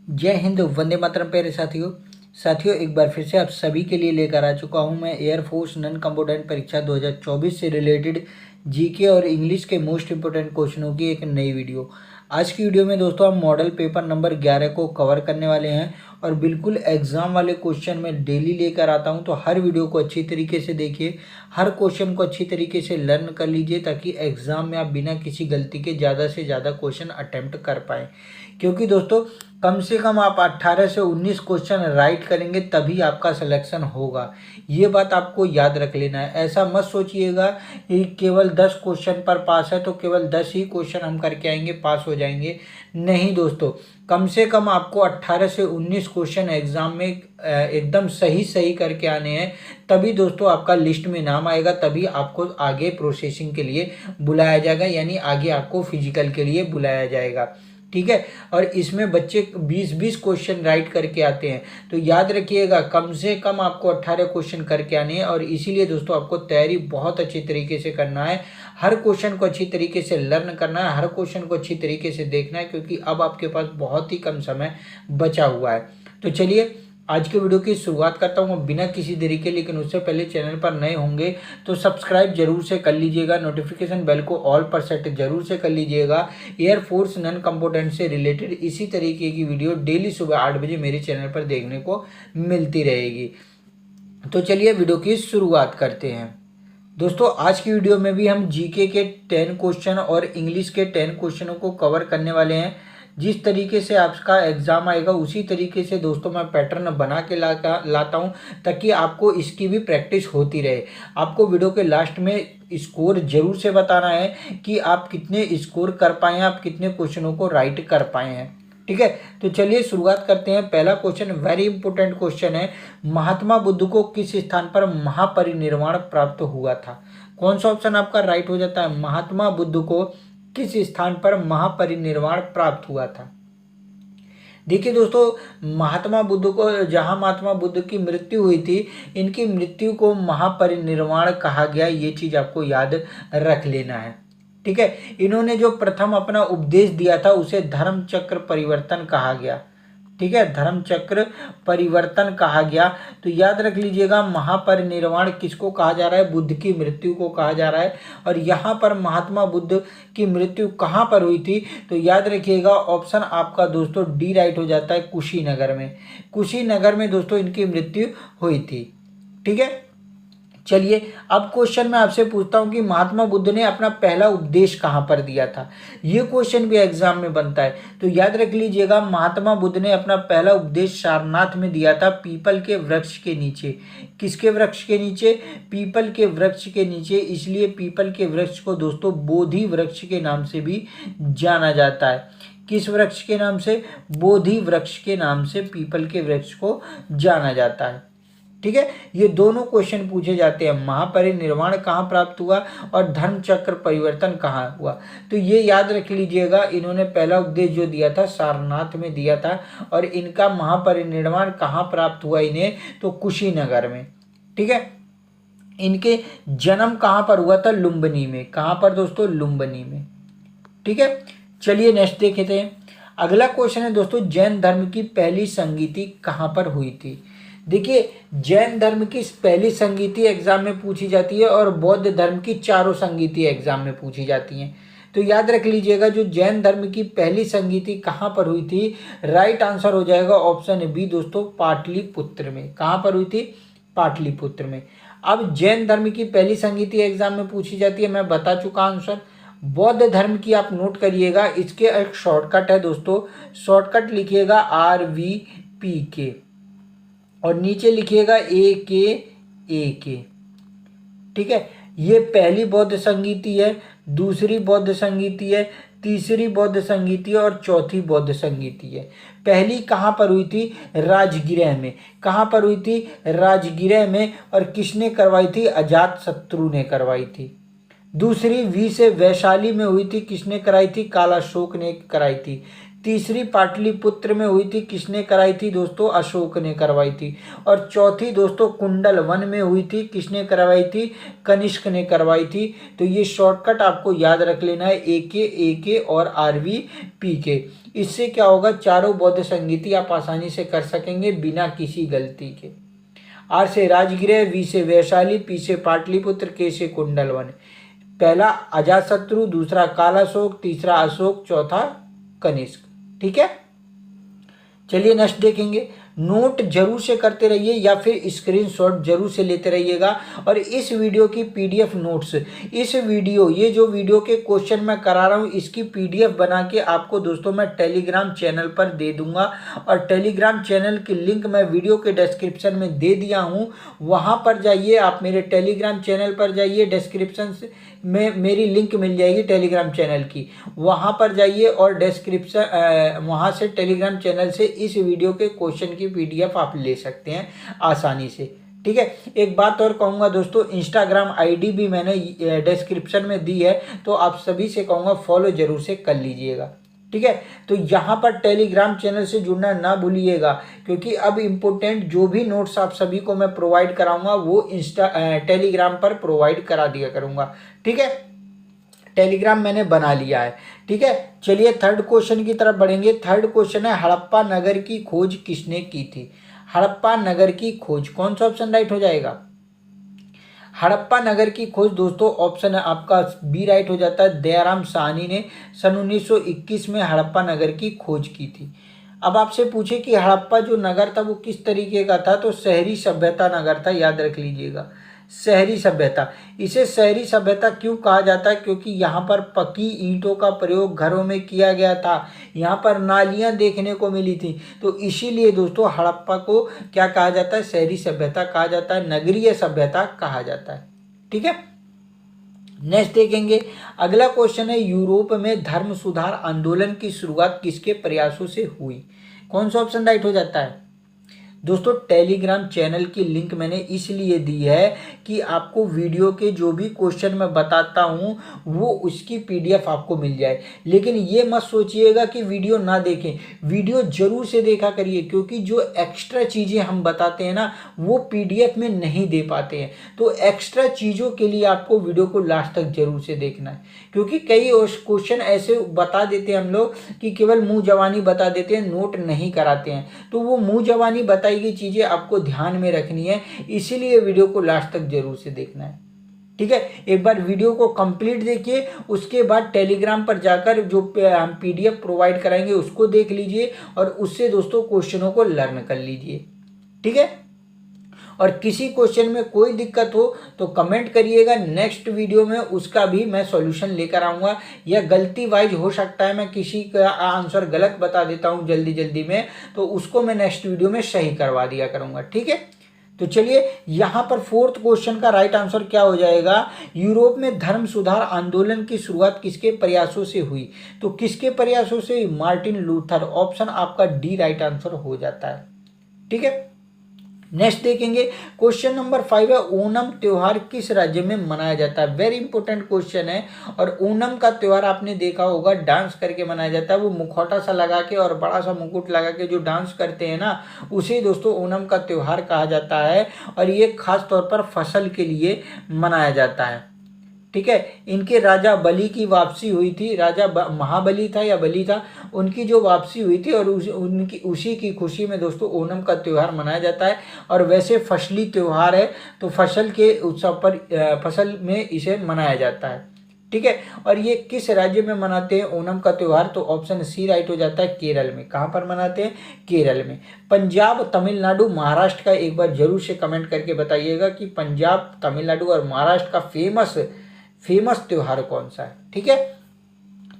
जय हिंद, वंदे मातरम। प्यारे साथियों एक बार फिर से आप सभी के लिए लेकर आ चुका हूं मैं एयरफोर्स नॉन कम्बाटेंट परीक्षा 2024 से रिलेटेड जीके और इंग्लिश के मोस्ट इंपोर्टेंट क्वेश्चनों की एक नई वीडियो। आज की वीडियो में दोस्तों हम मॉडल पेपर नंबर 11 को कवर करने वाले हैं और बिल्कुल एग्जाम वाले क्वेश्चन मैं डेली लेकर आता हूं, तो हर वीडियो को अच्छी तरीके से देखिए, हर क्वेश्चन को अच्छी तरीके से लर्न कर लीजिए ताकि एग्जाम में आप बिना किसी गलती के ज़्यादा से ज़्यादा क्वेश्चन अटेम्प्ट कर पाएँ। क्योंकि दोस्तों कम से कम आप 18 से 19 क्वेश्चन राइट करेंगे तभी आपका सिलेक्शन होगा। ये बात आपको याद रख लेना है। ऐसा मत सोचिएगा कि केवल 10 क्वेश्चन पर पास है तो केवल 10 ही क्वेश्चन हम करके आएंगे, पास हो जाएंगे। नहीं दोस्तों, कम से कम आपको 18 से 19 क्वेश्चन एग्जाम में एकदम सही सही करके आने हैं, तभी दोस्तों आपका लिस्ट में नाम आएगा, तभी आपको आगे प्रोसेसिंग के लिए बुलाया जाएगा, यानी आगे आपको फिजिकल के लिए बुलाया जाएगा। ठीक है। और इसमें बच्चे 20-20 क्वेश्चन राइट करके आते हैं, तो याद रखिएगा कम से कम आपको 18 क्वेश्चन करके आने हैं। और इसीलिए दोस्तों आपको तैयारी बहुत अच्छी तरीके से करना है, हर क्वेश्चन को अच्छी तरीके से लर्न करना है, हर क्वेश्चन को अच्छी तरीके से देखना है, क्योंकि अब आपके पास बहुत ही कम समय बचा हुआ है। तो चलिए आज के वीडियो की शुरुआत करता हूँ बिना किसी देरी के। लेकिन उससे पहले चैनल पर नए होंगे तो सब्सक्राइब जरूर से कर लीजिएगा, नोटिफिकेशन बेल को ऑल पर सेट जरूर से कर लीजिएगा। एयरफोर्स नॉन कम्बाटेंट से रिलेटेड इसी तरीके की वीडियो डेली सुबह 8 बजे मेरे चैनल पर देखने को मिलती रहेगी। तो चलिए वीडियो की शुरुआत करते हैं। दोस्तों आज की वीडियो में भी हम जीके के 10 क्वेश्चन और इंग्लिश के 10 क्वेश्चनों को कवर करने वाले हैं। जिस तरीके से आपका एग्जाम आएगा उसी तरीके से दोस्तों मैं पैटर्न बना के लाता हूं, ताकि आपको इसकी भी प्रैक्टिस होती रहे। आपको वीडियो के लास्ट में स्कोर जरूर से बताना है कि आप कितने स्कोर कर पाए हैं, आप कितने क्वेश्चनों को राइट कर पाए हैं। ठीक है, तो चलिए शुरुआत करते हैं। पहला क्वेश्चन वेरी इंपॉर्टेंट क्वेश्चन है। महात्मा बुद्ध को किस स्थान पर महापरिनिर्वाण प्राप्त हुआ था? कौन सा ऑप्शन आपका राइट हो जाता है? महात्मा बुद्ध को किस स्थान पर महापरिनिर्वाण प्राप्त हुआ था? देखिए दोस्तों, महात्मा बुद्ध को, जहां महात्मा बुद्ध की मृत्यु हुई थी, इनकी मृत्यु को महापरिनिर्वाण कहा गया। ये चीज आपको याद रख लेना है। ठीक है, इन्होंने जो प्रथम अपना उपदेश दिया था उसे धर्म चक्र परिवर्तन कहा गया। ठीक है, धर्म चक्र परिवर्तन कहा गया। तो याद रख लीजिएगा महापरिनिर्वाण किसको कहा जा रहा है? बुद्ध की मृत्यु को कहा जा रहा है। और यहाँ पर महात्मा बुद्ध की मृत्यु कहाँ पर हुई थी? तो याद रखिएगा ऑप्शन आपका दोस्तों डी राइट हो जाता है, कुशीनगर में। कुशीनगर में दोस्तों इनकी मृत्यु हुई थी। ठीक है, चलिए अब क्वेश्चन मैं आपसे पूछता हूं कि महात्मा बुद्ध ने अपना पहला उपदेश कहां पर दिया था? ये क्वेश्चन भी एग्जाम में बनता है। तो याद रख लीजिएगा महात्मा बुद्ध ने अपना पहला उपदेश सारनाथ में दिया था, पीपल के वृक्ष के नीचे। किसके वृक्ष के नीचे? पीपल के वृक्ष के नीचे। इसलिए पीपल के वृक्ष को दोस्तों बोधि वृक्ष के नाम से भी जाना जाता है। किस वृक्ष के नाम से? बोधि वृक्ष के नाम से पीपल के वृक्ष को जाना जाता है। ठीक है, ये दोनों क्वेश्चन पूछे जाते हैं। महापरिनिर्वाण कहाँ प्राप्त हुआ और धर्म चक्र परिवर्तन कहाँ हुआ? तो ये याद रख लीजिएगा, इन्होंने पहला उपदेश जो दिया था सारनाथ में दिया था, और इनका महापरिनिर्वाण कहाँ प्राप्त हुआ इन्हें? तो कुशीनगर में। ठीक है, इनके जन्म कहाँ पर हुआ था? लुम्बिनी में। कहाँ पर दोस्तों? लुम्बिनी में। ठीक है, चलिए नेक्स्ट देखते हैं। अगला क्वेश्चन है दोस्तों, जैन धर्म की पहली संगीति कहाँ पर हुई थी? देखिए, जैन धर्म की पहली संगीति एग्जाम में पूछी जाती है और बौद्ध धर्म की चारों संगीति एग्जाम में पूछी जाती हैं। तो याद रख लीजिएगा जो जैन धर्म की पहली संगीति कहाँ पर हुई थी, राइट आंसर हो जाएगा ऑप्शन बी दोस्तों, पाटलिपुत्र में। कहाँ पर हुई थी? पाटलिपुत्र में। अब जैन धर्म की पहली संगीति एग्जाम में पूछी जाती है, मैं बता चुका आंसर। बौद्ध धर्म की आप नोट करिएगा, इसके एक शॉर्टकट है दोस्तों, शॉर्टकट लिखिएगा RVPK और नीचे लिखिएगा AK। ठीक है, ये पहली बौद्ध संगीति है, दूसरी बौद्ध संगीति है, तीसरी बौद्ध संगीति है और चौथी बौद्ध संगीति है। पहली कहाँ पर हुई थी? राजगृह में। कहाँ पर हुई थी? राजगृह में। और किसने करवाई थी? अजातशत्रु ने करवाई थी। दूसरी वी से वैशाली में हुई थी, किसने कराई थी? कालाशोक ने कराई थी। तीसरी पाटलिपुत्र में हुई थी, किसने कराई थी दोस्तों? अशोक ने करवाई थी। और चौथी दोस्तों कुंडल वन में हुई थी, किसने करवाई थी? कनिष्क ने करवाई थी। तो ये शॉर्टकट आपको याद रख लेना है, ए के और RVPK। इससे क्या होगा, चारों बौद्ध संगीति आप आसानी से कर सकेंगे बिना किसी गलती के। R से राजगृह, V से वैशाली, P से पाटलिपुत्र, K से कुंडल वन। पहला अजातशत्रु, दूसरा कालाशोक, तीसरा अशोक, चौथा कनिष्क। ठीक है, चलिए नेक्स्ट देखेंगे। नोट जरूर से करते रहिए या फिर स्क्रीनशॉट जरूर से लेते रहिएगा। और इस वीडियो की PDF नोट्स, इस वीडियो, ये जो वीडियो के क्वेश्चन मैं करा रहा हूँ, इसकी PDF बना के आपको दोस्तों मैं टेलीग्राम चैनल पर दे दूंगा। और टेलीग्राम चैनल की लिंक मैं वीडियो के डिस्क्रिप्शन में दे दिया हूँ, वहाँ पर जाइए, आप मेरे टेलीग्राम चैनल पर जाइए, डिस्क्रिप्शन में मेरी लिंक मिल जाएगी टेलीग्राम चैनल की, वहाँ पर जाइए और डिस्क्रिप्शन वहाँ से टेलीग्राम चैनल से इस वीडियो के क्वेश्चन की PDF आप ले सकते हैं आसानी से। ठीक है, एक बात और कहूँगा दोस्तों, इंस्टाग्राम ID भी मैंने डिस्क्रिप्शन में दी है, तो आप सभी से कहूँगा फॉलो जरूर से कर लीजिएगा। ठीक है, तो यहाँ पर टेलीग्राम चैनल से जुड़ना ना भूलिएगा, क्योंकि अब इम्पोर्टेंट जो भी नोट्स आप सभी को मैं प्रोवाइड कराऊंगा वो टेलीग्राम पर प्रोवाइड करा दिया करूँगा। ठीक है, टेलीग्राम मैंने बना लिया है। ठीक है, चलिए थर्ड क्वेश्चन की तरफ बढ़ेंगे। थर्ड क्वेश्चन है, हड़प्पा नगर की खोज किसने की थी? हड़प्पा नगर की खोज, कौन सा ऑप्शन राइट हो जाएगा? हड़प्पा नगर की खोज दोस्तों ऑप्शन है आपका B राइट हो जाता है। दयाराम साहनी ने सन 1921 में हड़प्पा नगर की खोज की थी। अब आपसे पूछे कि हड़प्पा जो नगर था वो किस तरीके का था, तो शहरी सभ्यता नगर था, याद रख लीजिएगा, शहरी सभ्यता। इसे शहरी सभ्यता क्यों कहा जाता है? क्योंकि यहाँ पर पकी ईंटों का प्रयोग घरों में किया गया था, यहाँ पर नालियाँ देखने को मिली थी, तो इसीलिए दोस्तों हड़प्पा को क्या कहा जाता है? शहरी सभ्यता कहा जाता है, नगरीय सभ्यता कहा जाता है। ठीक है, नेक्स्ट देखेंगे। अगला क्वेश्चन है, यूरोप में धर्म सुधार आंदोलन की शुरुआत किसके प्रयासों से हुई? कौन सा ऑप्शन राइट हो जाता है? दोस्तों टेलीग्राम चैनल की लिंक मैंने इसलिए दी है कि आपको वीडियो के जो भी क्वेश्चन मैं बताता हूँ वो उसकी PDF आपको मिल जाए। लेकिन ये मत सोचिएगा कि वीडियो ना देखें, वीडियो जरूर से देखा करिए, क्योंकि जो एक्स्ट्रा चीज़ें हम बताते हैं ना वो PDF में नहीं दे पाते हैं। तो एक्स्ट्रा चीज़ों के लिए आपको वीडियो को लास्ट तक जरूर से देखना है, क्योंकि कई क्वेश्चन ऐसे बता देते हैं हम लोग कि केवल मुँह जवानी बता देते हैं, नोट नहीं कराते हैं। तो वो मुँह जवानी बताई गई चीजें आपको ध्यान में रखनी है, इसीलिए वीडियो को लास्ट तक जरूर से देखना है। ठीक है, एक बार वीडियो को कंप्लीट देखिए, उसके बाद टेलीग्राम पर जाकर जो हम PDF प्रोवाइड कराएंगे उसको देख लीजिए और उससे दोस्तों क्वेश्चनों को लर्न कर लीजिए। ठीक है, और किसी क्वेश्चन में कोई दिक्कत हो तो कमेंट करिएगा, नेक्स्ट वीडियो में उसका भी मैं सॉल्यूशन लेकर आऊँगा। या गलती वाइज हो सकता है मैं किसी का आंसर गलत बता देता हूँ जल्दी जल्दी में, तो उसको मैं नेक्स्ट वीडियो में सही करवा दिया करूँगा। ठीक है, तो चलिए यहाँ पर फोर्थ क्वेश्चन का राइट आंसर क्या हो जाएगा? यूरोप में धर्म सुधार आंदोलन की शुरुआत किसके प्रयासों से हुई? तो किसके प्रयासों से? Martin Luther. ऑप्शन आपका D राइट आंसर हो जाता है। ठीक है, नेक्स्ट देखेंगे। क्वेश्चन नंबर 5 है, ओणम त्योहार किस राज्य में मनाया जाता है? वेरी इंपॉर्टेंट क्वेश्चन है। और ओणम का त्योहार आपने देखा होगा डांस करके मनाया जाता है, वो मुखौटा सा लगा के और बड़ा सा मुकुट लगा के जो डांस करते हैं ना, उसे दोस्तों ओणम का त्योहार कहा जाता है। और ये खास तौर पर फसल के लिए मनाया जाता है। ठीक है, इनके राजा बलि की वापसी हुई थी, राजा महाबली था या बलि था, उनकी जो वापसी हुई थी और उनकी उसी की खुशी में दोस्तों ओणम का त्यौहार मनाया जाता है। और वैसे फसली त्यौहार है, तो फसल के उत्सव पर फसल में इसे मनाया जाता है। ठीक है, और ये किस राज्य में मनाते हैं ओणम का त्यौहार? तो ऑप्शन C राइट हो जाता है, केरल में। कहाँ पर मनाते हैं? केरल में। पंजाब, तमिलनाडु, महाराष्ट्र का एक बार जरूर से कमेंट करके बताइएगा कि पंजाब, तमिलनाडु और महाराष्ट्र का फेमस त्योहार कौन सा है। ठीक है,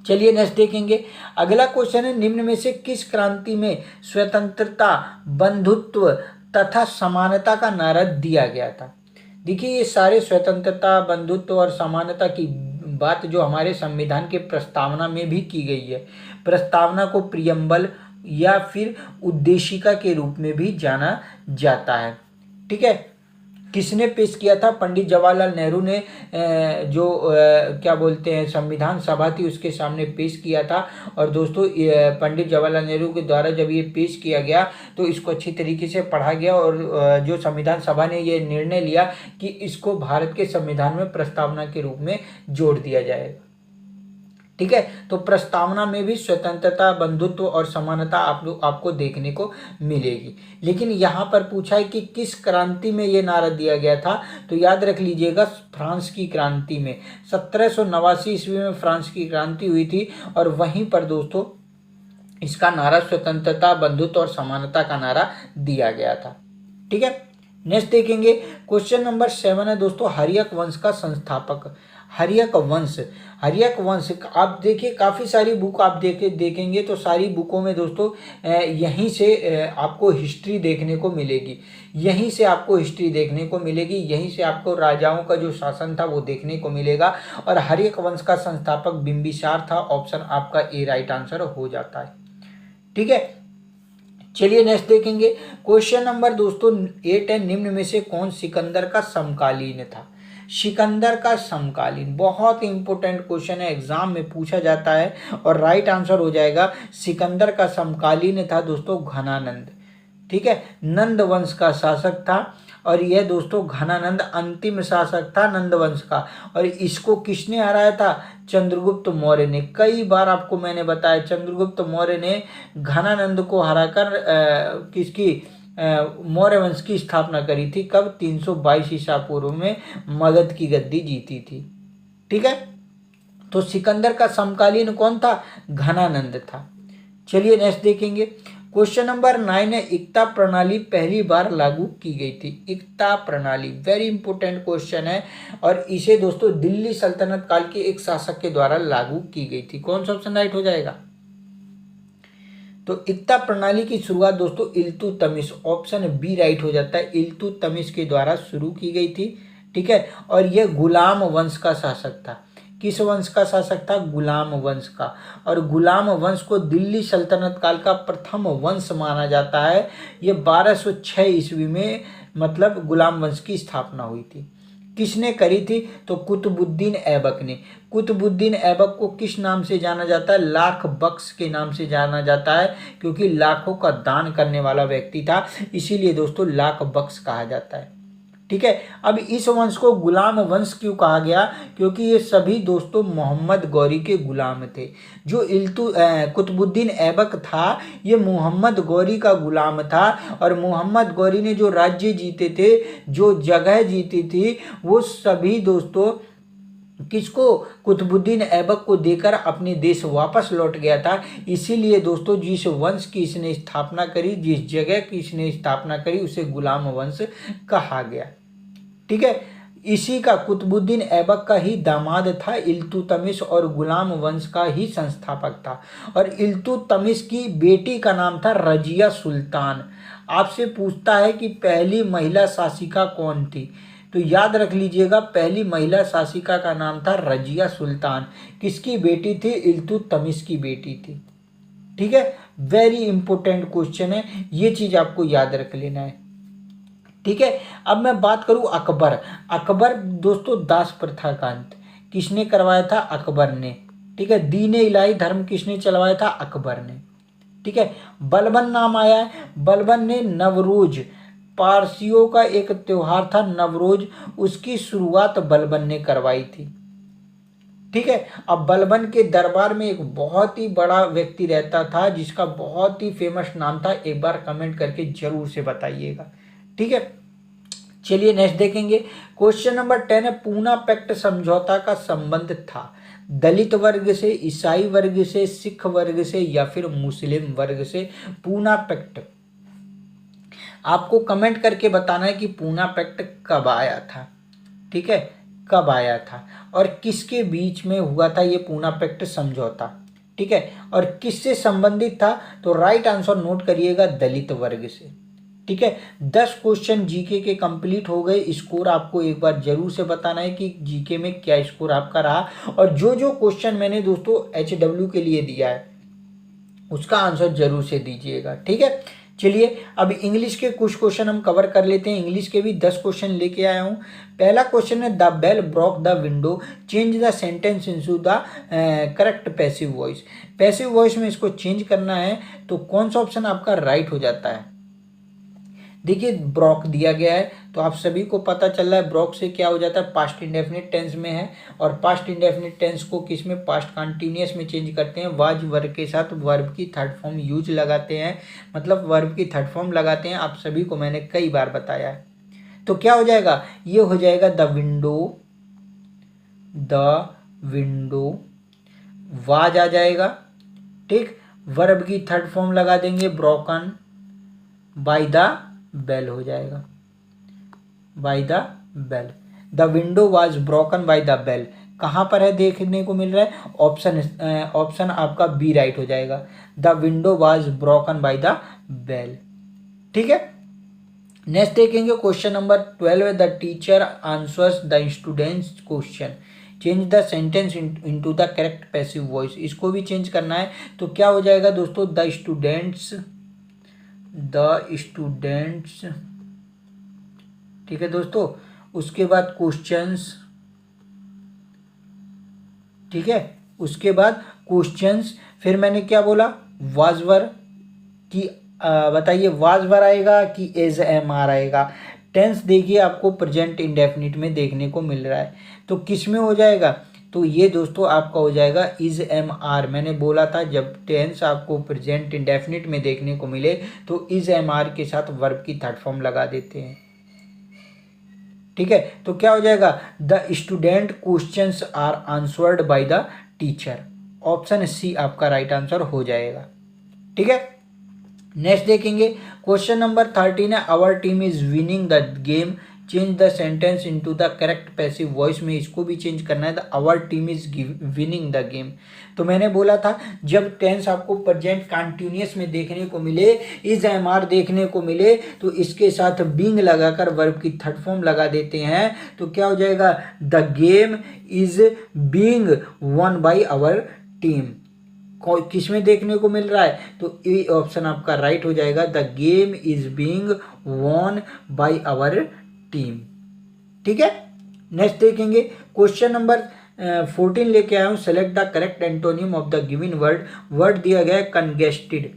चलिए नेक्स्ट देखेंगे। अगला क्वेश्चन है, निम्न में से किस क्रांति में स्वतंत्रता, बंधुत्व तथा समानता का नारा दिया गया था? देखिए ये सारे स्वतंत्रता, बंधुत्व और समानता की बात जो हमारे संविधान के प्रस्तावना में भी की गई है। प्रस्तावना को प्रियम्बल या फिर उद्देशिका के रूप में भी जाना जाता है। ठीक है, किसने पेश किया था? पंडित जवाहरलाल नेहरू ने जो क्या बोलते हैं संविधान सभा थी उसके सामने पेश किया था। और दोस्तों पंडित जवाहरलाल नेहरू के द्वारा जब ये पेश किया गया तो इसको अच्छी तरीके से पढ़ा गया और जो संविधान सभा ने ये निर्णय लिया कि इसको भारत के संविधान में प्रस्तावना के रूप में जोड़ दिया जाएगा। ठीक है, तो प्रस्तावना में भी स्वतंत्रता, बंधुत्व और समानता आपको देखने को मिलेगी। लेकिन यहाँ पर पूछा है कि किस क्रांति में ये नारा दिया गया था, तो याद रख लीजिएगा फ्रांस की क्रांति में। 1789 ईस्वी में फ्रांस की क्रांति हुई थी और वहीं पर दोस्तों इसका नारा स्वतंत्रता, बंधुत्व और समानता का नारा दिया गया था। ठीक है, नेक्स्ट देखेंगे क्वेश्चन नंबर 7 है दोस्तों, हर्यक वंश का संस्थापक। हर्यक वंश, हर्यक वंश आप देखिए काफ़ी सारी बुक आप देखेंगे तो सारी बुकों में दोस्तों यहीं से आपको हिस्ट्री देखने को मिलेगी, यहीं से आपको हिस्ट्री देखने को मिलेगी, यहीं से आपको राजाओं का जो शासन था वो देखने को मिलेगा। और हर्यक वंश का संस्थापक बिंबिसार था। ऑप्शन आपका ए राइट आंसर हो जाता है। ठीक है, चलिए नेक्स्ट देखेंगे क्वेश्चन नंबर दोस्तों 8 है, निम्न में से कौन सिकंदर का समकालीन था? सिकंदर का समकालीन बहुत इंपॉर्टेंट क्वेश्चन है, एग्जाम में पूछा जाता है और राइट आंसर हो जाएगा सिकंदर का समकालीन था दोस्तों घनानंद। ठीक है, नंद वंश का शासक था और यह दोस्तों घनानंद अंतिम शासक था नंद वंश का। और इसको किसने हराया था? चंद्रगुप्त मौर्य ने। कई बार आपको मैंने बताया चंद्रगुप्त मौर्य ने घनानंद को हराकर किसकी मौर्य वंश की स्थापना करी थी। कब? 322 ईसा पूर्व में मगध की गद्दी जीती थी। ठीक है, तो सिकंदर का समकालीन कौन था? घनानंद था। चलिए नेक्स्ट देखेंगे क्वेश्चन नंबर 9 है, इक्ता प्रणाली पहली बार लागू की गई थी। इक्ता प्रणाली वेरी इंपॉर्टेंट क्वेश्चन है और इसे दोस्तों दिल्ली सल्तनत काल के एक शासक के द्वारा लागू की गई थी। कौन सा ऑप्शन राइट हो जाएगा? तो इक्ता प्रणाली की शुरुआत दोस्तों इल्तुतमिश, ऑप्शन बी राइट हो जाता है, इल्तुतमिश के द्वारा शुरू की गई थी। ठीक है, और यह गुलाम वंश का शासक था। किस वंश का शासक था? गुलाम वंश का। और गुलाम वंश को दिल्ली सल्तनत काल का प्रथम वंश माना जाता है। ये 1206 ईस्वी में मतलब गुलाम वंश की स्थापना हुई थी। किसने करी थी? तो कुतुबुद्दीन ऐबक ने। कुतुबुद्दीन ऐबक को किस नाम से जाना जाता है? लाख बख्श के नाम से जाना जाता है, क्योंकि लाखों का दान करने वाला व्यक्ति था, इसीलिए दोस्तों लाख बख्श कहा जाता है। ठीक है, अब इस वंश को गुलाम वंश क्यों कहा गया? क्योंकि ये सभी दोस्तों मोहम्मद गौरी के गुलाम थे। जो कुतुबुद्दीन ऐबक था ये मोहम्मद गौरी का गुलाम था और मोहम्मद गौरी ने जो राज्य जीते थे, जो जगह जीती थी, वो सभी दोस्तों किसको? कुतुबुद्दीन ऐबक को देकर अपने देश वापस लौट गया था। इसीलिए दोस्तों जिस वंश की इसने स्थापना करी, जिस जगह की इसने स्थापना करी, उसे गुलाम वंश कहा गया। ठीक है, इसी का कुतुबुद्दीन ऐबक का ही दामाद था इल्तुतमिश और गुलाम वंश का ही संस्थापक था। और इल्तुतमिश की बेटी का नाम था रजिया सुल्तान। आपसे पूछता है कि पहली महिला शासिका कौन थी, तो याद रख लीजिएगा पहली महिला शासिका का नाम था रजिया सुल्तान। किसकी बेटी थी? इल्तुतमिश की बेटी थी। ठीक है, वेरी इंपॉर्टेंट क्वेश्चन है, ये चीज आपको याद रख लेना है। ठीक है, अब मैं बात करूं अकबर। अकबर दोस्तों दास प्रथा का अंत किसने करवाया था? अकबर ने। ठीक है, दीन इलाही धर्म किसने चलवाया था? अकबर ने। ठीक है, बलबन नाम आया है, बलबन ने नवरोज, पारसियों का एक त्योहार था नवरोज, उसकी शुरुआत बलबन ने करवाई थी। ठीक है, अब बलबन के दरबार में एक बहुत ही बड़ा व्यक्ति रहता था जिसका बहुत ही फेमस नाम था, एक बार कमेंट करके जरूर से बताइएगा। ठीक है, चलिए नेक्स्ट देखेंगे क्वेश्चन नंबर 10 है, पूना पैक्ट समझौता का संबंध था दलित वर्ग से, ईसाई वर्ग से, सिख वर्ग से या फिर मुस्लिम वर्ग से? पूना पैक्ट आपको कमेंट करके बताना है कि पूना पैक्ट कब आया था। ठीक है, कब आया था और किसके बीच में हुआ था ये पूना पैक्ट समझौता? ठीक है, और किससे संबंधित था? तो राइट आंसर नोट करिएगा, दलित वर्ग से। ठीक है, 10 क्वेश्चन जीके के कंप्लीट हो गए। स्कोर आपको एक बार जरूर से बताना है कि जीके में क्या स्कोर आपका रहा। और जो जो क्वेश्चन मैंने दोस्तों HW के लिए दिया है उसका आंसर जरूर से दीजिएगा, ठीक है। चलिए अब इंग्लिश के कुछ क्वेश्चन हम कवर कर लेते हैं। इंग्लिश के भी 10 क्वेश्चन लेके आया हूँ। पहला क्वेश्चन है, the bell broke the window, change the sentence into the correct passive voice. Passive voice में इसको चेंज करना है तो कौन सा ऑप्शन आपका राइट हो जाता है। देखिए ब्रोक दिया गया है तो आप सभी को पता चल रहा है ब्रोक से क्या हो जाता है, पास्ट इंडेफिनिट टेंस में है, और पास्ट इंडेफिनिट टेंस को किस में, पास्ट कंटिन्यूअस में चेंज करते हैं। वाज वर्ब के साथ वर्ब की थर्ड फॉर्म यूज लगाते हैं, मतलब वर्ब की थर्ड फॉर्म लगाते हैं। आप सभी को मैंने कई बार बताया है। तो क्या हो जाएगा, ये हो जाएगा द विंडो वाज आ जाएगा, ठीक। वर्ब की थर्ड फॉर्म लगा देंगे, ब्रोकन बाय द बेल हो जाएगा, by the bell. The window was broken by the bell कहाँ पर है देखने को मिल रहा है, ऑप्शन आपका बी राइट हो जाएगा। The window was broken by the bell, ठीक है। नेक्स्ट देखेंगे question number 12, the teacher answers the students question, change the sentence into the correct passive voice. इसको भी चेंज करना है तो क्या हो जाएगा दोस्तों, द स्टूडेंट्स, ठीक है दोस्तों। उसके बाद क्वेश्चंस, ठीक है, उसके बाद क्वेश्चंस, फिर मैंने क्या बोला, वाजवर की बताइए वाजवर आएगा कि एज एम आर आएगा। टेंस देखिए आपको प्रेजेंट इंडेफिनिट में देखने को मिल रहा है, तो किस में हो जाएगा, तो ये दोस्तों आपका हो जाएगा इज एम आर। मैंने बोला था जब टेंस आपको प्रेजेंट इंडेफिनिट में देखने को मिले तो इज एम आर के साथ वर्ब की थर्ड फॉर्म लगा देते हैं, ठीक है। तो क्या हो जाएगा, the student questions are answered by the teacher, option C आपका राइट आंसर हो जाएगा, ठीक है। नेक्स्ट देखेंगे क्वेश्चन नंबर 13 है, our team is winning the game, change the sentence into the correct passive voice में इसको भी चेंज करना है, the our team is winning the game. तो मैंने बोला था जब टेंस आपको प्रेजेंट कंटिन्यूअस में देखने को मिले, इज एम आर देखने को मिले, तो इसके साथ बीइंग लगाकर वर्ब की थर्ड फॉर्म लगा देते हैं, तो क्या हो जाएगा, the game is being won by our team. किस में देखने को मिल रहा है, तो ए ऑप्शन आपका राइट हो जाएगा, the game is being won by our team, ठीक है। नेक्स्ट देखेंगे क्वेश्चन नंबर 14 लेके आया हूं, select the correct antonym of the given word. Word दिया गया है कंजेस्टेड।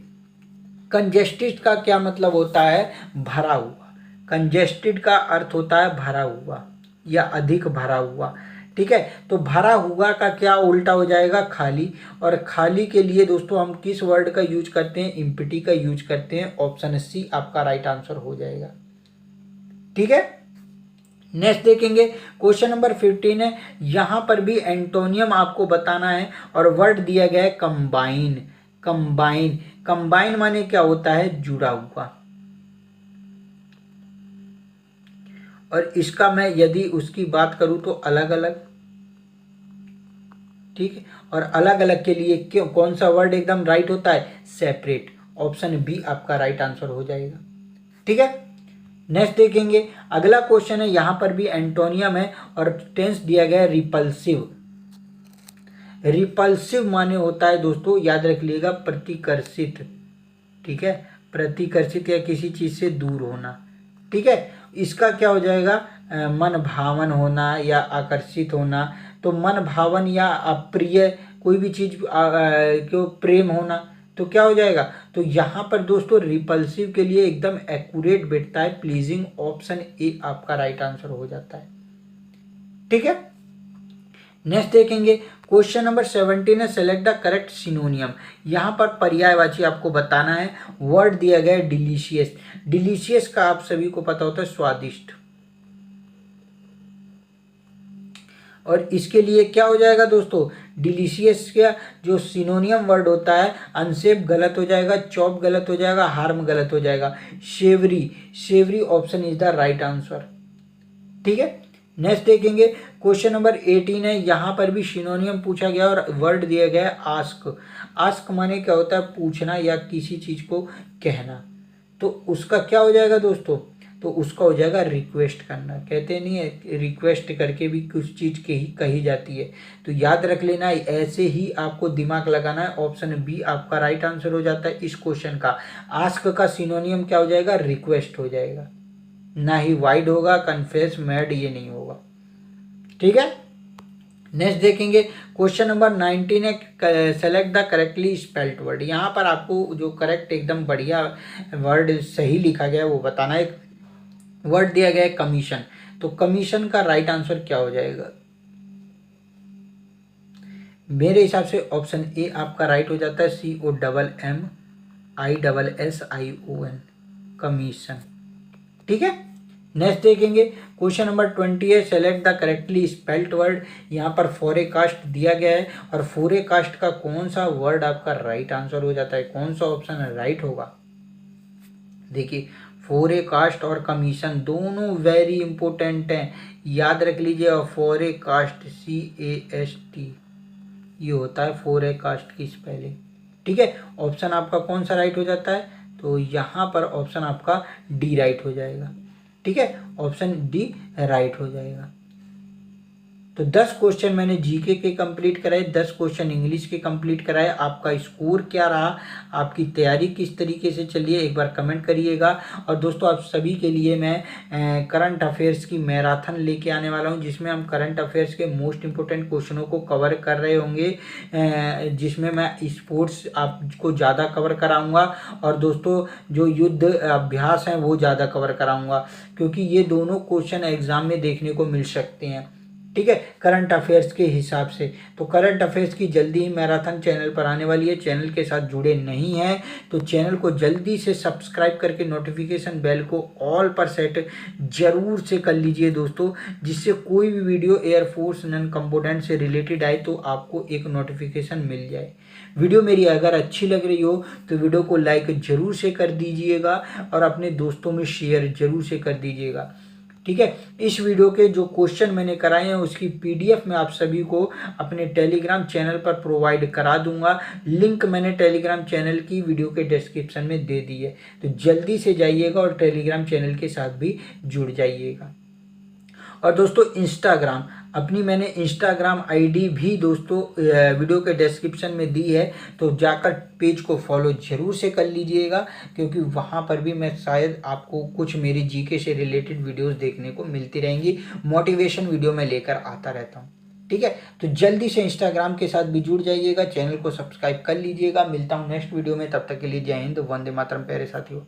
कंजेस्टेड का क्या मतलब होता है, भरा हुआ। कंजेस्टेड का अर्थ होता है भरा हुआ या अधिक भरा हुआ, ठीक है। तो भरा हुआ का क्या उल्टा हो जाएगा, खाली। और खाली के लिए दोस्तों हम किस वर्ड का यूज करते हैं, एम्प्टी का यूज करते हैं, ऑप्शन सी आपका राइट आंसर हो जाएगा, ठीक है। नेक्स्ट देखेंगे क्वेश्चन नंबर 15 है, यहां पर भी एंटोनियम आपको बताना है और वर्ड दिया गया है कंबाइन। कंबाइन, कंबाइन माने क्या होता है, जुड़ा हुआ। और इसका मैं यदि उसकी बात करूं तो अलग अलग, ठीक है। और अलग अलग के लिए क्यों कौन सा वर्ड एकदम राइट होता है, सेपरेट, ऑप्शन बी आपका राइट आंसर हो जाएगा, ठीक है। नेक्स्ट देखेंगे अगला क्वेश्चन है, यहां पर भी एंटोनियम है और टेंस दिया गया है रिपल्सिव। रिपल्सिव माने होता है दोस्तों, याद रख लीजिएगा, प्रतिकर्षित, ठीक है, प्रतिकर्षित या किसी चीज से दूर होना, ठीक है। इसका क्या हो जाएगा, मन भावन होना या आकर्षित होना। तो मन भावन या अप्रिय कोई भी चीज क्यों प्रेम होना, तो क्या हो जाएगा, तो यहाँ पर दोस्तों रिपल्सिव के लिए एकदम एक्यूरेट बैठता है प्लीजिंग, ऑप्शन ए आपका राइट आंसर हो जाता है, ठीक है। नेक्स्ट देखेंगे क्वेश्चन नंबर 17 है, सेलेक्ट द करेक्ट सिनोनियम। यहाँ पर पर्यायवाची आपको बताना है। वर्ड दिया गया है डिलीशियस। डिलीशियस का आप सभी को पता होता है स्वादिष्ट, और इसके लिए क्या हो जाएगा दोस्तों, डिलीशियस का जो सिनोनियम वर्ड होता है, अनसेफ गलत हो जाएगा, चॉप गलत हो जाएगा, हार्म गलत हो जाएगा, savoury, savoury option is the right answer, ठीक है। नेक्स्ट देखेंगे क्वेश्चन नंबर 18 है, यहाँ पर भी सिनोनियम पूछा गया और वर्ड दिया गया है आस्क। आस्क माने क्या होता है, पूछना या किसी चीज को कहना। तो उसका क्या हो जाएगा दोस्तों, तो उसका हो जाएगा रिक्वेस्ट करना। कहते नहीं है रिक्वेस्ट करके भी कुछ चीज़ कही जाती है, तो याद रख लेना। ऐसे ही आपको दिमाग लगाना है। ऑप्शन बी आपका राइट आंसर हो जाता है इस क्वेश्चन का। आस्क का सिनोनियम क्या हो जाएगा? रिक्वेस्ट हो जाएगा, ना ही वाइड होगा, कन्फेस, मैड ये नहीं होगा। ठीक है, नेक्स्ट देखेंगे क्वेश्चन नंबर 19 है select the correctly spelled word. यहाँ पर आपको जो करेक्ट एकदम बढ़िया वर्ड सही लिखा गया है वो बताना है। वर्ड दिया गया है कमीशन, तो कमीशन का राइट आंसर क्या हो जाएगा? मेरे हिसाब से ऑप्शन ए आपका राइट हो जाता है, COMMISSION, कमीशन। ठीक है, नेक्स्ट देखेंगे क्वेश्चन नंबर 20 है select the correctly spelled word. यहाँ पर फोरेकास्ट दिया गया है और फोरेकास्ट का कौन सा वर्ड आपका राइट आंसर हो जाता है, कौन सा ऑप्शन राइट होगा? देखिए, फोरेकास्ट और कमीशन दोनों वेरी इंपॉर्टेंट हैं, याद रख लीजिए। और फोरेकास्ट CAST ये होता है फोरेकास्ट की स्पेलिंग। ठीक है, ऑप्शन आपका कौन सा राइट हो जाता है? तो यहाँ पर ऑप्शन आपका डी राइट हो जाएगा। ठीक है, ऑप्शन डी राइट हो जाएगा। तो 10 क्वेश्चन मैंने जीके के कंप्लीट कराए, 10 क्वेश्चन इंग्लिश के कंप्लीट कराए। आपका स्कोर क्या रहा, आपकी तैयारी किस तरीके से चली है, एक बार कमेंट करिएगा। और दोस्तों आप सभी के लिए मैं करंट अफेयर्स की मैराथन लेके आने वाला हूं, जिसमें हम करंट अफेयर्स के मोस्ट इंपोर्टेंट क्वेश्चनों को कवर कर रहे होंगे, जिसमें मैं स्पोर्ट्स आपको ज़्यादा कवर कराऊँगा और दोस्तों जो युद्ध अभ्यास हैं वो ज़्यादा कवर कराऊँगा, क्योंकि ये दोनों क्वेश्चन एग्जाम में देखने को मिल सकते हैं। ठीक है, करंट अफेयर्स के हिसाब से। तो करंट अफेयर्स की जल्दी ही मैराथन चैनल पर आने वाली है। चैनल के साथ जुड़े नहीं हैं तो चैनल को जल्दी से सब्सक्राइब करके नोटिफिकेशन बेल को ऑल पर सेट जरूर से कर लीजिए दोस्तों, जिससे कोई भी वीडियो एयरफोर्स नॉन कंपोनेंट से रिलेटेड आए तो आपको एक नोटिफिकेशन मिल जाए। वीडियो मेरी अगर अच्छी लग रही हो तो वीडियो को लाइक जरूर से कर दीजिएगा और अपने दोस्तों में शेयर जरूर से कर दीजिएगा। ठीक है, इस वीडियो के जो क्वेश्चन मैंने कराए हैं उसकी PDF मैं आप सभी को अपने टेलीग्राम चैनल पर प्रोवाइड करा दूंगा। लिंक मैंने टेलीग्राम चैनल की वीडियो के डिस्क्रिप्शन में दे दी है, तो जल्दी से जाइएगा और टेलीग्राम चैनल के साथ भी जुड़ जाइएगा। और दोस्तों इंस्टाग्राम, अपनी मैंने इंस्टाग्राम ID भी दोस्तों वीडियो के डिस्क्रिप्शन में दी है, तो जाकर पेज को फॉलो जरूर से कर लीजिएगा, क्योंकि वहाँ पर भी मैं शायद आपको कुछ मेरी जीके से रिलेटेड वीडियोस देखने को मिलती रहेंगी। मोटिवेशन वीडियो मैं लेकर आता रहता हूँ। ठीक है, तो जल्दी से इंस्टाग्राम के साथ भी जुड़ जाइएगा, चैनल को सब्सक्राइब कर लीजिएगा। मिलता हूँ नेक्स्ट वीडियो में, तब तक के लिए जय हिंद, वंदे मातरम प्यारे साथियों।